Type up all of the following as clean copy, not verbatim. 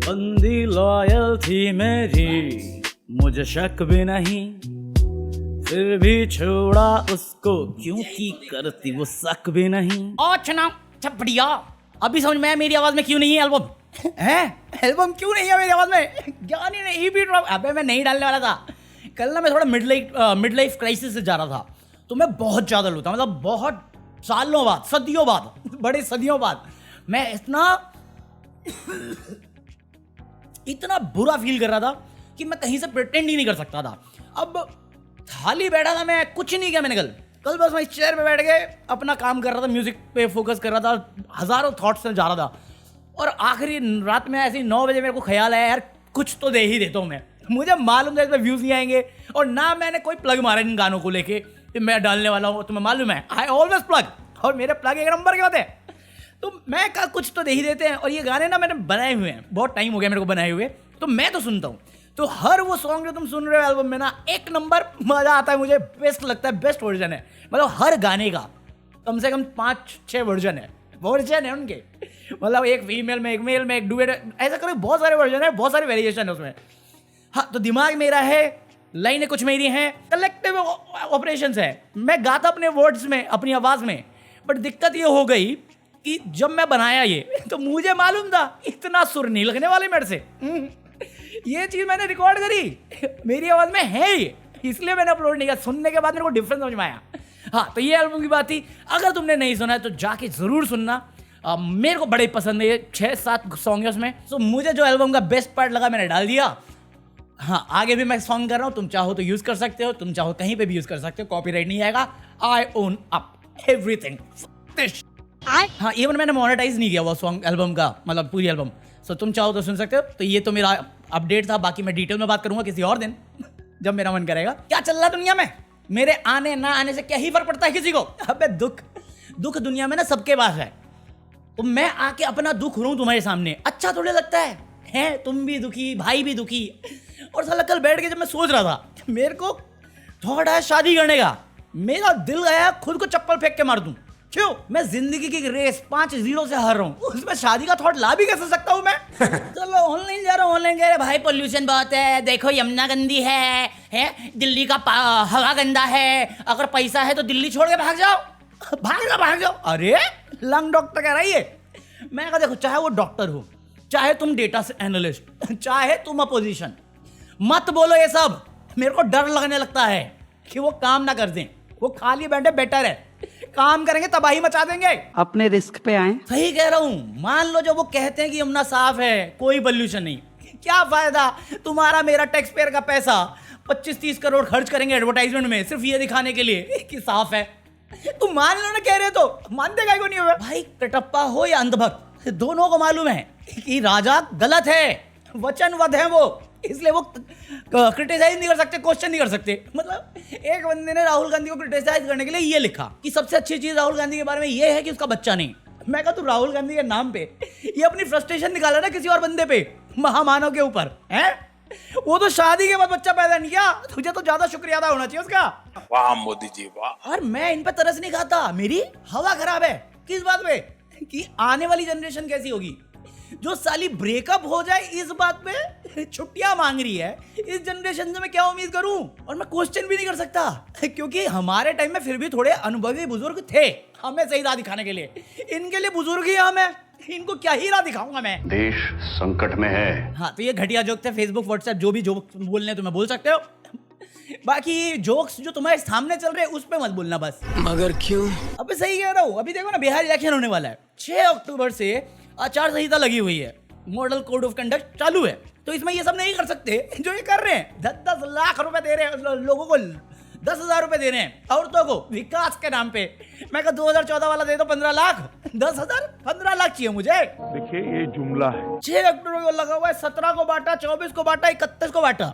बंदी लॉयल थी मेरी, मुझे शक भी नहीं, फिर भी छोड़ा उसको क्योंकि करती वो शक भी नहीं। अच्छा ना, अच्छा बढ़िया। अभी समझ में आया मेरी आवाज में क्यों नहीं है एल्बम है। एल्बम क्यों नहीं है मेरी आवाज में? ज्ञानी ने ईपी ड्रॉप, अबे मैं नहीं डालने वाला था। कल ना मैं थोड़ा मिड लाइफ क्राइसिस से जा रहा था, तो मैं बहुत ज्यादा लो था, मतलब बहुत सालों बाद, सदियों बाद, बड़े सदियों बाद मैं इतना बुरा फील कर रहा था कि मैं कहीं से प्रिटेंड ही नहीं कर सकता था। अब खाली बैठा था, मैं कुछ नहीं किया मैंने कल बस मैं इस चेयर पे बैठ के अपना काम कर रहा था, म्यूजिक पे फोकस कर रहा था, हजारों थॉट्स से जा रहा था। और आखिरी रात में ऐसे ही 9 बजे मेरे को ख्याल आया, यार कुछ तो दे ही देता हूँ मैं। मुझे मालूम था इसमें व्यूज नहीं आएंगे, और ना मैंने कोई प्लग मारा इन गानों को लेके कि मैं डालने वाला हूँ। तुम्हें मालूम है, आई ऑलवेज प्लग, और मेरे प्लग एक नंबर के होते हैं। तो मैं कहा कुछ तो दे ही देते हैं। और ये गाने ना मैंने बनाए हुए हैं, बहुत टाइम हो गया मेरे को बनाए हुए, तो मैं तो सुनता हूँ। तो हर वो सॉन्ग जो तुम सुन रहे हो एल्बम में ना, एक नंबर मजा आता है मुझे, बेस्ट लगता है, बेस्ट वर्जन है। मतलब हर गाने का कम से कम 5-6 वर्जन है उनके। मतलब एक फीमेल में, एक मेल में, एक डुएट, ऐसा करो बहुत सारे वर्जन है, बहुत सारे वेरिएशन है उसमें। हाँ, तो दिमाग मेरा है, लाइनें कुछ मेरी हैं, कलेक्टिव ऑपरेशंस है। मैं गाता अपने वर्ड्स में, अपनी आवाज में, बट दिक्कत ये हो गई कि जब मैं बनाया ये, तो मुझे मालूम था इतना सुर नहीं लगने वाले मेरे से। ये चीज मैंने रिकॉर्ड करी, मेरी आवाज में है ये, इसलिए मैंने अपलोड नहीं किया। सुनने के बाद मेरे को डिफरेंस समझ में आया। हाँ, तो ये एल्बम की बात थी। अगर तुमने नहीं सुना है तो जाके जरूर सुनना। मेरे को बड़े पसंद है, 6-7 सॉन्ग है उसमें। सो मुझे जो एल्बम का बेस्ट पार्ट लगा मैंने डाल दिया। हाँ, आगे भी मैं सॉन्ग कर रहा हूँ, तुम चाहो तो यूज कर सकते हो, तुम चाहो कहीं पे भी यूज कर सकते हो, कॉपीराइट नहीं आएगा। आई ओन अप एवरीथिंग। हाँ, इवन मैंने मोनेटाइज नहीं किया वो सॉन्ग एल्बम का, मतलब पूरी एल्बम। सो तुम चाहो तो सुन सकते हो। तो ये तो मेरा अपडेट था, बाकी मैं डिटेल में बात करूंगा किसी और दिन जब मेरा मन करेगा। क्या चल रहा है दुनिया में, मेरे आने ना आने से क्या ही फर्क पड़ता है किसी को? अबे दुख दुनिया में ना सबके पास है। तो मैं आके अपना दुख रू तुम्हारे सामने, अच्छा थोड़े लगता है? तुम भी दुखी, भाई भी दुखी। और साला कल बैठ के जब मैं सोच रहा था, मेरे को थॉट आया शादी करने का, मेरा दिल गया खुद को चप्पल फेंक के मार दूं। क्यों? मैं जिंदगी की रेस 5-0 से हार रहा हूँ, उसमें शादी का थॉट ला भी कैसे सकता हूँ मैं? चलो ऑनलाइन जा रहा हूँ, ऑनलाइन कह रहे भाई पोल्यूशन बहुत है, देखो यमुना गंदी है, दिल्ली का हवा गंदा है, अगर पैसा है तो दिल्ली छोड़ के भाग जाओ। अरे लंग डॉक्टर कह रही है। मैं कहा देखो, चाहे वो डॉक्टर हो, चाहे तुम डेटा एनालिस्ट, चाहे तुम अपोजिशन, मत बोलो ये सब। मेरे को डर लगने लगता है कि वो काम ना कर दें। वो खाली बैठे बेटर है, काम करेंगे तबाही मचा देंगे। अपने रिस्क पे आए। सही कह रहा हूं। मान लो जो वो कहते हैं कि यमुना साफ है, कोई पोल्यूशन नहीं, क्या फायदा? तुम्हारा मेरा टैक्स पेयर का पैसा 25-30 करोड़ खर्च करेंगे एडवर्टाइजमेंट में, सिर्फ ये दिखाने के लिए कि साफ है। तुम मान लो ना, कह रहे तो मानते काहे को नहीं हुए? भाई कटप्पा हो या अंधभक्त, दोनों को मालूम है कि राजा गलत है, वचनबद्ध है वो, इसलिए वो क्रिटिसाइज नहीं कर सकते, क्वेश्चन नहीं कर सकते। मतलब एक बंदे ने राहुल गांधी को क्रिटिसाइज करने के लिए ये लिखा कि सबसे अच्छी चीज राहुल गांधी के बारे में ये है कि उसका बच्चा नहीं। मैं कहा तू राहुल गांधी के नाम पे ये अपनी फ्रस्ट्रेशन निकाला ना किसी और बंदे पे, महामानव के ऊपर है। वो तो शादी के बाद बच्चा पैदा नहीं किया, तुझे तो ज्यादा शुक्रिया अदा होना चाहिए उसका। वाह मोदी जी वाह। और मैं इन पे तरस नहीं खाता, मेरी हवा खराब है। किस बात पे? कि आने वाली जनरेशन कैसी होगी, जो साली ब्रेकअप हो जाए इस बात पे छुट्टियां मांग रही है। इस जनरेशन से मैं क्या उम्मीद करूं? और मैं क्वेश्चन भी नहीं कर सकता, क्योंकि हमारे टाइम में फिर भी थोड़े अनुभवी बुजुर्ग थे हमें सही राह दिखाने के लिए। इनके लिए बुजुर्ग ही हम हैं, इनको क्या ही राह दिखाऊंगा मैं? देश संकट में है। हाँ, तो ये घटिया जोक थे। फेसबुक, व्हाट्सएप, जो भी जोक बोलने हैं तुम्हें बोल सकते हो। बाकी जोक्स जो तुम्हारे सामने चल रहे हैं उस पे मत बोलना बस। मगर क्यों? अबे सही कह रहा हूँ। अभी देखो ना, बिहार इलेक्शन होने वाला है। 6 अक्टूबर से आचार संहिता लगी हुई है, मॉडल कोड ऑफ कंडक्ट चालू है। तो इसमें ये सब नहीं कर सकते जो ये कर रहे हैं। 10-10 लाख रुपए दे रहे हैं लोगों को, 10,000 रुपए दे रहे हैं औरतों को विकास के नाम पे। मैं कहा 2014 वाला दे दो 15 लाख, 10,000, 15 लाख चाहिए मुझे। देखिए ये जुमला है। 6 अक्टूबर को लगा हुआ है, 17 को बांटा, 24 को बांटा, 31 को बांटा।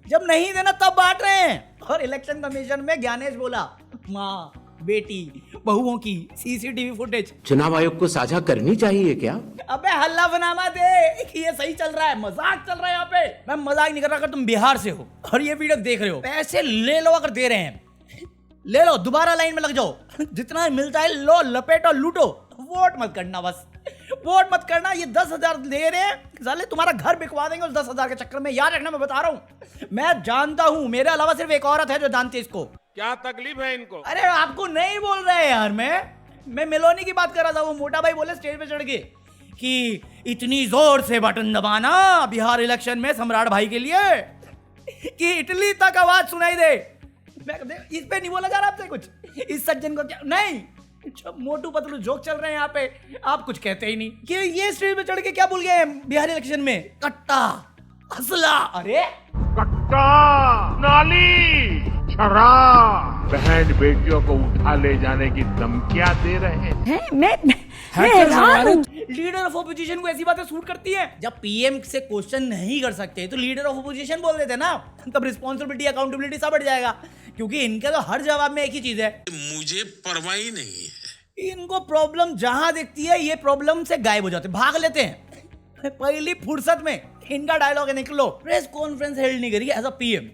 जब नहीं देना तब बांट रहे हैं। और इलेक्शन कमीशन में ज्ञानेश बोला, माँ बेटी बहुओं की सीसीटीवी फुटेज चुनाव आयोग को साझा करनी चाहिए क्या? अबे हल्ला बनामा दे कि ये सही चल रहा है, मजाक चल रहा है यहाँ पे। मैं मजाक नहीं कर रहा। अगर तुम बिहार से हो और ये वीडियो देख रहे हो, पैसे ले लो। अगर दे रहे हैं ले लो, दोबारा लाइन में लग जाओ, जितना मिलता है लो, लपेटो, लूटो। वोट मत करना, बस वोट मत करना। ये 10,000 दे रहे हैं साले, तुम्हारा घर बिकवा देंगे उस 10,000 के चक्कर में, याद रखना। मैं बता रहा हूँ, मैं जानता हूँ, मेरे अलावा सिर्फ एक औरत है जो जानती है इसको। क्या तकलीफ है इनको? अरे आपको नहीं बोल रहे यार, मैं मेलोनी की बात कर रहा था। वो मोटा भाई बोले स्टेज पे चढ़ के कि इतनी जोर से बटन दबाना बिहार इलेक्शन में सम्राट भाई के लिए कि इटली तक आवाज सुनाई दे। मैं इस पे नहीं बोला जा रहा आपसे कुछ, इस सज्जन को क्या नहीं, मोटू पतलू जोक चल रहे हैं यहाँ पे, आप कुछ कहते ही नहीं कि ये स्टेज पे चढ़ के क्या बोल गए हैं बिहार इलेक्शन में, कट्टा असला। अरे कट्टा, नाली, शराब, बहन बेटियों को उठा ले जाने की धमकियां दे रहे हैं। लीडर ऑफ ऑपोजिशन को ऐसी बातें सूट करती है। जब पीएम से क्वेश्चन नहीं कर सकते तो लीडर ऑफ ऑपोजिशन बोल देते ना, तब रिस्पॉन्सिबिलिटी अकाउंटेबिलिटी सब बढ़ जाएगा। क्योंकि इनका तो हर जवाब में एक ही चीज है, मुझे परवाह ही नहीं है। इनको प्रॉब्लम जहां दिखती है ये प्रॉब्लम से गायब हो जाते, भाग लेते हैं। पहली फुर्सत में इनका डायलॉग है, निकलो। प्रेस कॉन्फ्रेंस हेल्ड नहीं करी एज अ पीएम,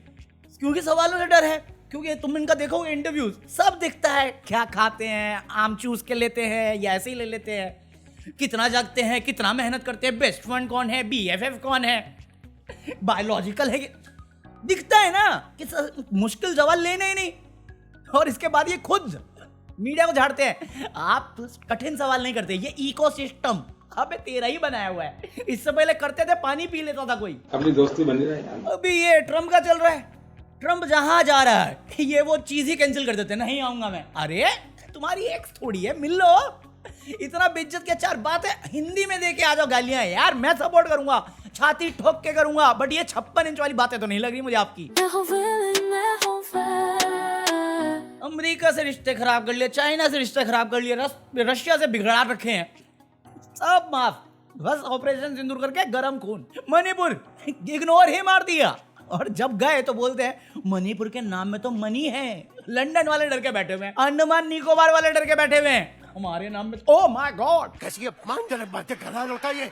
क्योंकि सवालों से डर है। क्योंकि तुम इनका देखोगे इंटरव्यूज, सब दिखता है, क्या खाते हैं, आम चूस के लेते हैं या ऐसे ही ले लेते हैं, कितना जागते हैं, कितना मेहनत करते हैं, बेस्ट फ्रेंड कौन है, बीएफएफ कौन है, बायोलॉजिकल है, दिखता है ना कि मुश्किल सवाल लेने ही नहीं। और इसके बाद ये खुद मीडिया को झाड़ते हैं, आप कठिन सवाल नहीं करते, ये इकोसिस्टम अबे तेरा ही बनाया हुआ है। इससे पहले करते थे पानी पी लेता था कोई, अपनी दोस्ती बनी रहे। अभी ये ट्रम्प का चल रहा है, ट्रम्प जहां जा रहा है ये वो चीज ही कैंसिल कर देते, नहीं आऊंगा मैं। अरे तुम्हारी एक्स थोड़ी है, मिल लो। इतना बेइज्जत के चार बात है, हिंदी में दे के आ जाओ गालियां यार, मैं सपोर्ट करूंगा, छाती ठोक के करूंगा, बट ये 56 इंच वाली बातें तो नहीं लग रही मुझे आपकी। अमेरिका से रिश्ते खराब कर लिए, चाइना से रिश्ते खराब कर लिए, रशिया से बिगड़ा रखे हैं, सब माफ, बस ऑपरेशन सिंदूर करके गरम खून। मणिपुर इग्नोर ही मार दिया, और जब गए तो बोलते हैं मणिपुर के नाम में तो मनी है। लंदन वाले डर के बैठे हुए हैं, अंडमान निकोबार वाले डर के बैठे हुए हैं, हमारे नाम में ओह माय गॉड कैसी अपमानजनक बातें कर रहा होता ये।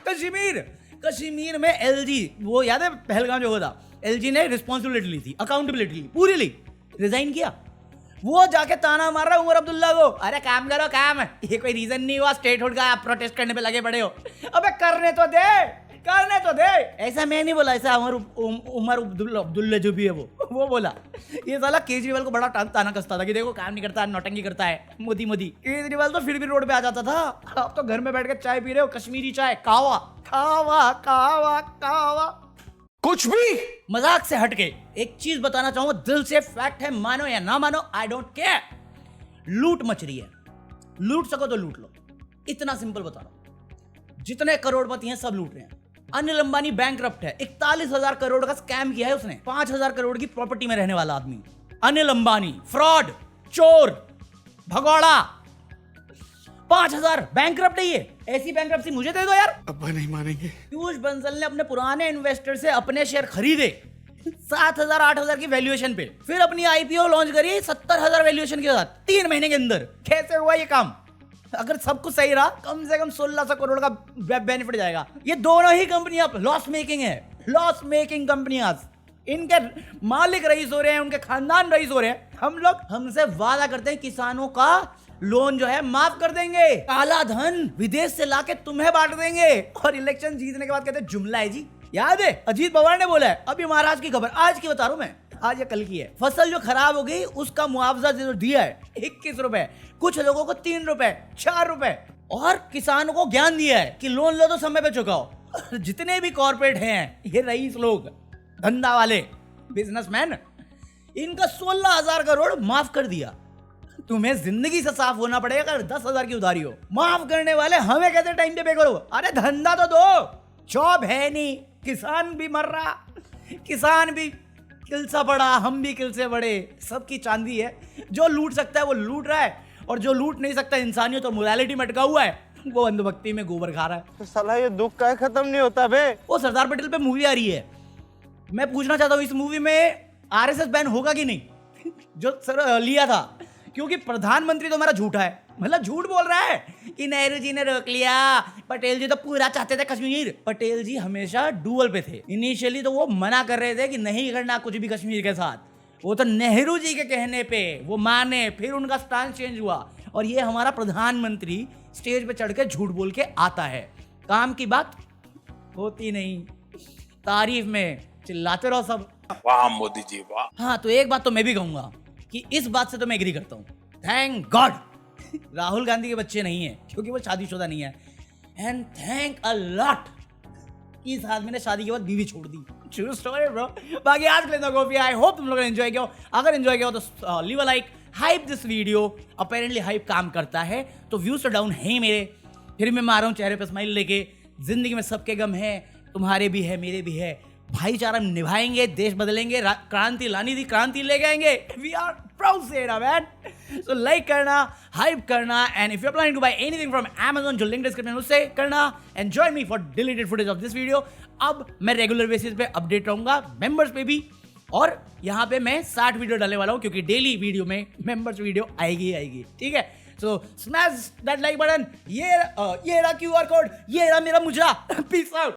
कश्मीर में एलजी, वो याद है पहलगाम जो हुआ था, एलजी ने रिस्पॉन्सिबिलिटी ली थी, अकाउंटेबिलिटी ली, पूरी ली, रिजाइन किया। वो जाके ताना मार रहा उमर अब्दुल्ला को, अरे काम करो काम, ये कोई रीजन नहीं हुआ स्टेटहुड का, आप प्रोटेस्ट करने पे लगे पड़े हो। अबे करने तो दे। ऐसा मैं नहीं बोला, ऐसा उमर अब्दुल्ला जो भी है वो बोला। ये साला केजरीवाल को बड़ा ताना कसता था कि देखो काम नहीं करता, नौटंकी करता है, मोदी। केजरीवाल तो फिर भी रोड पे आ जाता था, आप तो घर में बैठ के चाय पी रहे हो, कश्मीरी चाय, कावा कावा कावा कावा। कुछ भी मजाक से हटके एक चीज बताना चाहूंगा, दिल से, फैक्ट है, मानो या ना मानो, आई डोंट केयर। लूट मच रही है, लूट सको तो लूट लो, इतना सिंपल बता रहा हूं। जितने करोड़पति हैं सब लूट रहे हैं। अनिल अंबानी बैंकरप्ट है, 41,000 करोड़ का स्कैम किया है उसने, 5,000 करोड़ की प्रॉपर्टी में रहने वाला आदमी अनिल अंबानी, फ्रॉड, चोर, भगौड़ा, 5,000 बैंकरप्ट है ये। ऐसी बैंकरप्सी मुझे दे दो यार। अब्बा नहीं मानेंगे। पीयूष बंसल ने अपने पुराने इन्वेस्टर से अपने शेयर खरीदे 7,000 8,000 की वैल्यूएशन पे, फिर अपनी आईपीओ लॉन्च करी 70,000 वैल्यूएशन के साथ 3 महीने के अंदर। कैसे हुआ ये काम? अगर सब कुछ सही रहा कम से कम 1600 करोड़ का बेनिफिट जाएगा। ये दोनों ही कंपनियां लॉस मेकिंग है, लॉस मेकिंग कंपनियां। इनके मालिक रईस हो रहे हैं, उनके खानदान रईस हो रहे हैं। हम लोग हमसे वादा करते हैं किसानों का लोन जो है माफ कर देंगे, काला धन विदेश से लाके तुम्हें बांट देंगे, और इलेक्शन जीतने के बाद कहते हैं जुमला है जी। याद है अजीत पवार ने बोला है। अभी महाराज की खबर आज की बता रहा हूं मैं, आज या कल की है। फसल जो खराब हो गई उसका मुआवजा जो दिया है 21 रुपए, कुछ लोगों को 3 रुपए 4 रुपए, और किसानों को ज्ञान दिया है कि लोन लो तो समय पे चुकाओ। जितने भी कॉर्पोरेट हैं ये रईस लोग, धंधा वाले, बिजनेसमैन, इनका 16,000 करोड़ माफ कर दिया। तुम्हें जिंदगी से साफ होना पड़ेगा अगर 10,000 की उधारी हो। माफ करने वाले हमें कहते टाइम पे करो। अरे धंधा तो दो, जॉब है नहीं, किसान भी मर रहा, किसान भी किल सा बड़ा, हम भी किल से बड़े, सबकी चांदी है। जो लूट सकता है वो लूट रहा है, और जो लूट नहीं सकता इंसानियत और मोरालिटी में अटका हुआ है वो अंधभक्ति में गोबर खा रहा है। तो साला ये दुख का खत्म नहीं होता बे। वो सरदार पटेल पे मूवी आ रही है, मैं पूछना चाहता हूँ इस मूवी में आरएसएस बैन होगा कि नहीं? जो सर लिया था, क्योंकि प्रधानमंत्री तो हमारा झूठा है, मतलब झूठ बोल रहा है कि नेहरू जी ने रोक लिया, पटेल जी तो पूरा चाहते थे कश्मीर। पटेल जी हमेशा डुअल पे थे। इनिशियली तो वो मना कर रहे थे कि नहीं करना कुछ भी कश्मीर के साथ, वो तो नेहरू जी के कहने पे वो माने, फिर उनका स्टांस चेंज हुआ, और ये हमारा प्रधानमंत्री स्टेज पे चढ़ के झूठ बोल के आता है, काम की बात होती नहीं, तारीफ में चिल्लाते रहो सब। वाह मोदी जी वाह। हाँ, तो एक बात तो मैं भी कहूंगा कि इस बात से तो मैं एग्री करता हूँ, थैंक गॉड राहुल गांधी के बच्चे नहीं है, क्योंकि वो शादीशुदा नहीं है, एंड थैंक अ लॉट कि इस आदमी ने शादी के बाद बीवी छोड़ दी। True story bro. बाकी आज के लिए गोपी, आई होप तुम लोगों ने एंजॉय किया हो। अगर एंजॉय किया हो तो leave a like, hype this video. Apparently hype काम करता है, तो व्यूज तो डाउन है ही मेरे, फिर मैं मार रहा हूँ चेहरे पे स्माइल लेके। जिंदगी में सबके गम है, तुम्हारे भी है, मेरे भी है। भाईचारा निभाएंगे, देश बदलेंगे, क्रांति लानी थी, क्रांति ले आएंगे। वी आर प्राउड से मैन। सो लाइक करना, हाइप करना, and if you are planning to buy anything from Amazon, जो लिंक डिस्क्रिप्शन में उससे करना, and join me for deleted footage of this video. अब मैं रेगुलर बेसिस पे अपडेट रहूंगा, मेंबर्स पे भी, और यहाँ पे मैं 60 वीडियो डालने वाला हूँ, क्योंकि डेली वीडियो में मेंबर्स वीडियो आएगी, ठीक है। सो स्मैश दैट लाइक बटन। ये रहा QR कोड, ये रहा मेरा मुजरा। Peace out.